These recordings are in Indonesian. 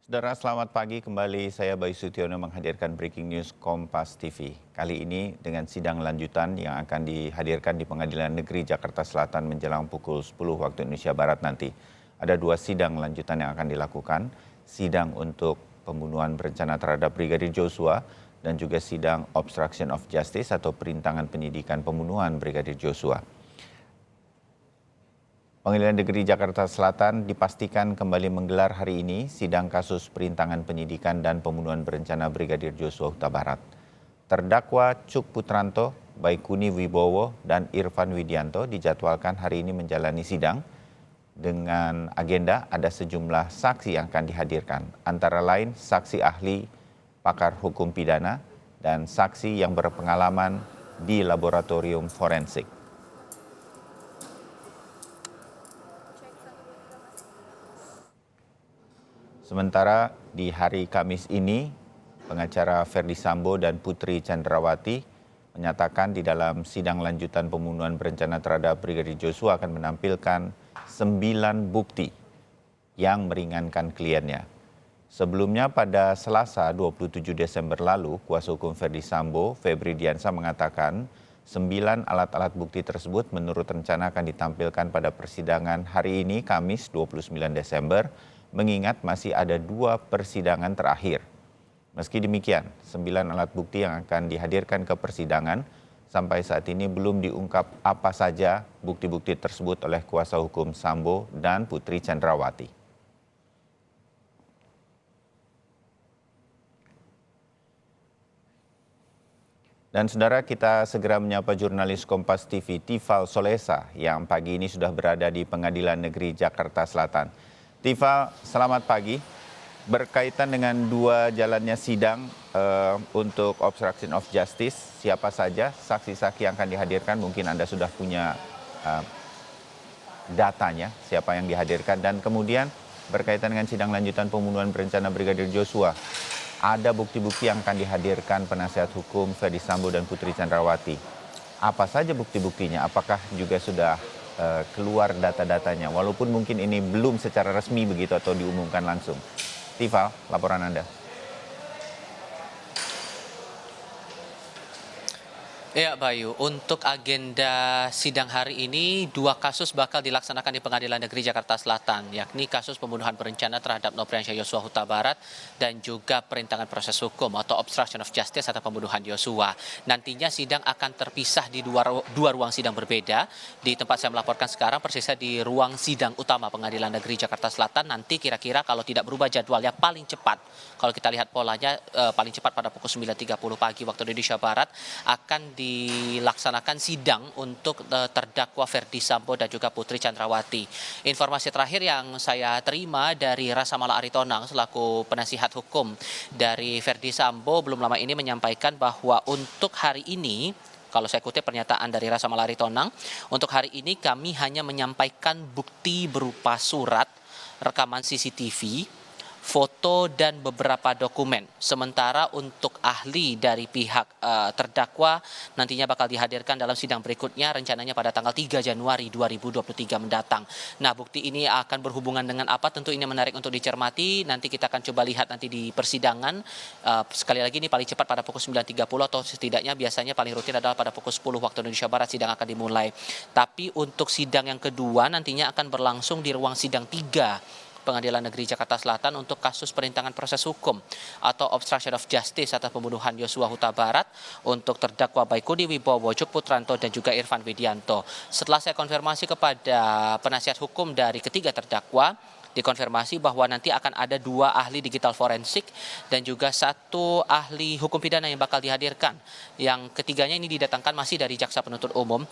Saudara, selamat pagi. Kembali saya Bayu Sutiono menghadirkan Breaking News Kompas TV. Kali ini dengan sidang lanjutan yang akan dihadirkan di Pengadilan Negeri Jakarta Selatan menjelang pukul 10 waktu Indonesia Barat nanti. Ada dua sidang lanjutan yang akan dilakukan. Sidang untuk pembunuhan berencana terhadap Brigadir Joshua dan juga sidang obstruction of justice atau perintangan penyidikan pembunuhan Brigadir Joshua. Pengadilan Negeri Jakarta Selatan dipastikan kembali menggelar hari ini sidang kasus perintangan penyidikan dan pembunuhan berencana Brigadir Joshua Huta Barat. Terdakwa Cuk Putranto, Baikuni Wibowo, dan Irfan Widianto dijadwalkan hari ini menjalani sidang dengan agenda ada sejumlah saksi yang akan dihadirkan, antara lain saksi ahli pakar hukum pidana dan saksi yang berpengalaman di laboratorium forensik. Sementara di hari Kamis ini, pengacara Ferdy Sambo dan Putri Chandrawati menyatakan di dalam sidang lanjutan pembunuhan berencana terhadap Brigadir Joshua akan menampilkan 9 bukti yang meringankan kliennya. Sebelumnya pada Selasa 27 Desember lalu, kuasa hukum Ferdy Sambo, Febri Diansah mengatakan 9 alat-alat bukti tersebut menurut rencana akan ditampilkan pada persidangan hari ini Kamis 29 Desember, mengingat masih ada 2 persidangan terakhir. Meski demikian, 9 alat bukti yang akan dihadirkan ke persidangan sampai saat ini belum diungkap apa saja bukti-bukti tersebut oleh kuasa hukum Sambo dan Putri Chandrawati. Dan saudara, kita segera menyapa jurnalis Kompas TV Tifal Solesa yang pagi ini sudah berada di Pengadilan Negeri Jakarta Selatan. Tifal, selamat pagi. Berkaitan dengan 2 jalannya sidang untuk obstruction of justice, siapa saja saksi-saksi yang akan dihadirkan? Mungkin Anda sudah punya datanya, siapa yang dihadirkan. Dan kemudian berkaitan dengan sidang lanjutan pembunuhan berencana Brigadir Joshua, ada bukti-bukti yang akan dihadirkan penasihat hukum Ferdy Sambo dan Putri Chandrawati. Apa saja bukti-buktinya? Apakah juga sudah keluar data-datanya? Walaupun mungkin ini belum secara resmi begitu atau diumumkan langsung. Tifal, laporan Anda. Ya Bayu, untuk agenda sidang hari ini 2 kasus bakal dilaksanakan di Pengadilan Negeri Jakarta Selatan, yakni kasus pembunuhan berencana terhadap Nofriansyah Yosua Huta Barat dan juga perintangan proses hukum atau obstruction of justice atau pembunuhan Yosua. Nantinya sidang akan terpisah di dua ruang sidang berbeda. Di tempat saya melaporkan sekarang persisnya di ruang sidang utama Pengadilan Negeri Jakarta Selatan. Nanti kira-kira kalau tidak berubah jadwalnya paling cepat, kalau kita lihat polanya paling cepat pada pukul 9.30 pagi waktu Indonesia Barat akan dilaksanakan sidang untuk terdakwa Ferdy Sambo dan juga Putri Chandrawati. Informasi terakhir yang saya terima dari Rasa Mala Aritonang selaku penasihat hukum dari Ferdy Sambo belum lama ini menyampaikan bahwa untuk hari ini, kalau saya kutip pernyataan dari Rasa Mala Aritonang, untuk hari ini kami hanya menyampaikan bukti berupa surat, rekaman CCTV, foto dan beberapa dokumen. Sementara untuk ahli dari pihak terdakwa nantinya bakal dihadirkan dalam sidang berikutnya rencananya pada tanggal 3 Januari 2023 mendatang. Nah, bukti ini akan berhubungan dengan apa? Tentu ini menarik untuk dicermati. Nanti kita akan coba lihat nanti di persidangan. Sekali lagi ini paling cepat pada pukul 9.30 atau setidaknya biasanya paling rutin adalah pada pukul 10 waktu Indonesia Barat sidang akan dimulai. Tapi untuk sidang yang kedua nantinya akan berlangsung di ruang sidang 3 Pengadilan Negeri Jakarta Selatan untuk kasus perintangan proses hukum atau obstruction of justice atau pembunuhan Yosua Huta Barat untuk terdakwa Baikuni Wibowo, Cuk Putranto dan juga Irfan Widianto. Setelah saya konfirmasi kepada penasihat hukum dari ketiga terdakwa, dikonfirmasi bahwa nanti akan ada 2 ahli digital forensik dan juga 1 ahli hukum pidana yang bakal dihadirkan. Yang ketiganya ini didatangkan masih dari Jaksa Penuntut Umum,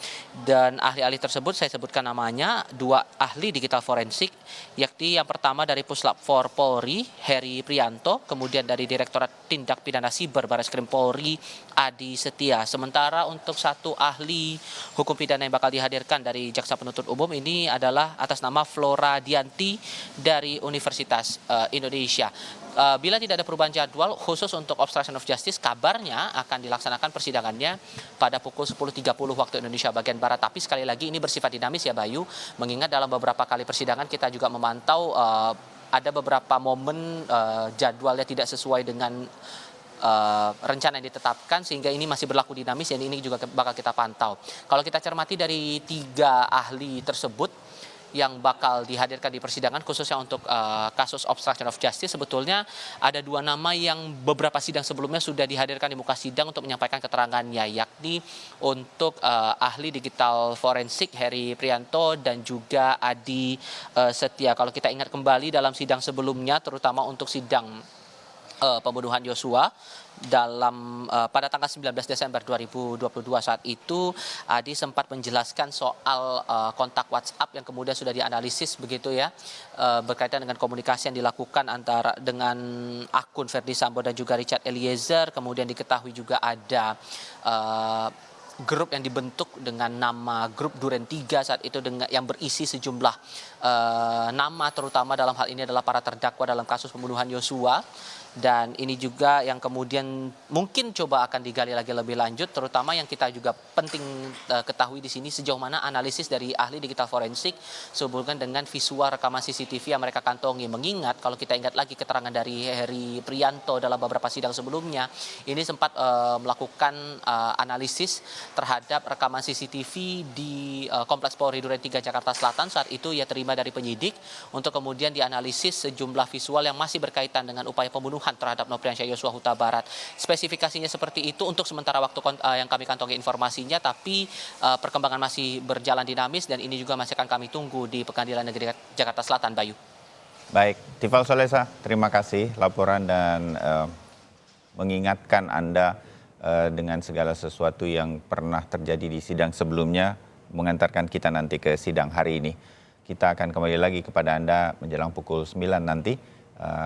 dan ahli-ahli tersebut saya sebutkan namanya, 2 ahli digital forensik, yakni yang pertama dari Puslap 4 Polri, Heri Prianto, kemudian dari Direktorat Tindak Pidana Siber Barreskrim Polri, Adi Setia. Sementara untuk 1 ahli hukum pidana yang bakal dihadirkan dari Jaksa Penuntut Umum ini adalah atas nama Flora Dianti dari Universitas Indonesia. Bila tidak ada perubahan jadwal khusus untuk obstruction of justice, kabarnya akan dilaksanakan persidangannya pada pukul 10.30 waktu Indonesia bagian Barat. Tapi sekali lagi ini bersifat dinamis ya Bayu, mengingat dalam beberapa kali persidangan kita juga memantau ada beberapa momen jadwalnya tidak sesuai dengan rencana yang ditetapkan, sehingga ini masih berlaku dinamis dan ini juga bakal kita pantau. Kalau kita cermati dari 3 ahli tersebut yang bakal dihadirkan di persidangan khususnya untuk kasus obstruction of justice, sebetulnya ada 2 nama yang beberapa sidang sebelumnya sudah dihadirkan di muka sidang untuk menyampaikan keterangannya, yakni untuk ahli digital forensik Heri Prianto dan juga Adi Setia. Kalau kita ingat kembali dalam sidang sebelumnya, terutama untuk sidang pembunuhan Yosua pada tanggal 19 Desember 2022, saat itu Adi sempat menjelaskan soal kontak WhatsApp yang kemudian sudah dianalisis begitu ya, berkaitan dengan komunikasi yang dilakukan antara dengan akun Verdi Sambo dan juga Richard Eliezer. Kemudian diketahui juga ada grup yang dibentuk dengan nama grup Duren 3 saat itu yang berisi sejumlah nama, terutama dalam hal ini adalah para terdakwa dalam kasus pembunuhan Yosua. Dan ini juga yang kemudian mungkin coba akan digali lagi lebih lanjut, terutama yang kita juga penting ketahui di sini sejauh mana analisis dari ahli digital forensik sehubungan dengan visual rekaman CCTV yang mereka kantongi. Mengingat kalau kita ingat lagi keterangan dari Heri Prianto dalam beberapa sidang sebelumnya, ini sempat melakukan analisis terhadap rekaman CCTV di Kompleks Polri Duren 3 Jakarta Selatan. Saat itu ia terima dari penyidik untuk kemudian dianalisis sejumlah visual yang masih berkaitan dengan upaya pembunuhan terhadap Nopriansyah Yosua Huta Barat. Spesifikasinya seperti itu untuk sementara waktu yang kami kantongi informasinya, tapi perkembangan masih berjalan dinamis dan ini juga masih akan kami tunggu di Pengadilan Negeri Jakarta Selatan, Bayu. Baik, Tifal Solesa, terima kasih laporan dan mengingatkan Anda dengan segala sesuatu yang pernah terjadi di sidang sebelumnya, mengantarkan kita nanti ke sidang hari ini. Kita akan kembali lagi kepada Anda menjelang pukul 9 nanti.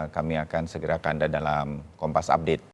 Kami akan segera ke Anda dalam Kompas Update.